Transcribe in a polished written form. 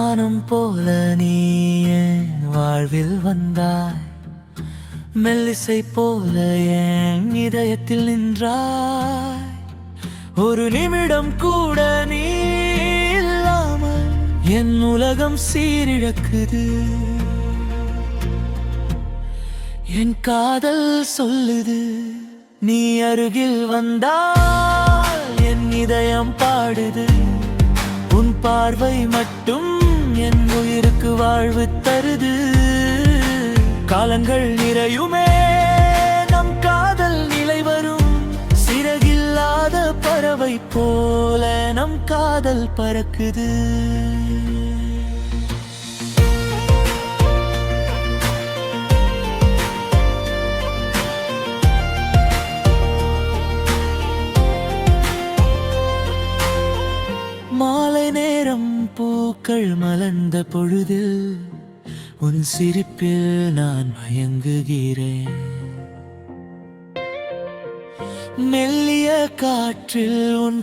வானம் போல நீ என் வாழ்வில் வந்தாய், மெல்லிசை போல என் இதயத்தில் நின்றாய். ஒரு நிமிடம் கூட நீ இல்லாமல் என் உலகம் சீரிழக்குது. என் காதல் சொல்லுது, நீ அருகில் வந்தால் என் இதயம் பாடுது. உன் பார்வை மட்டும் என் உயிருக்கு வாழ்வு தருது. காலங்கள் நிறையுமே நம் காதல் நிலை வரும். சிறகில்லாத பறவை போல நம் காதல் பறக்குது. மாலை நேரம் பூக்கள் மலர்ந்த பொழுதில் உன் சிரிப்பில் நான் மயங்குகிறேன். மெல்லிய காற்றில் உன்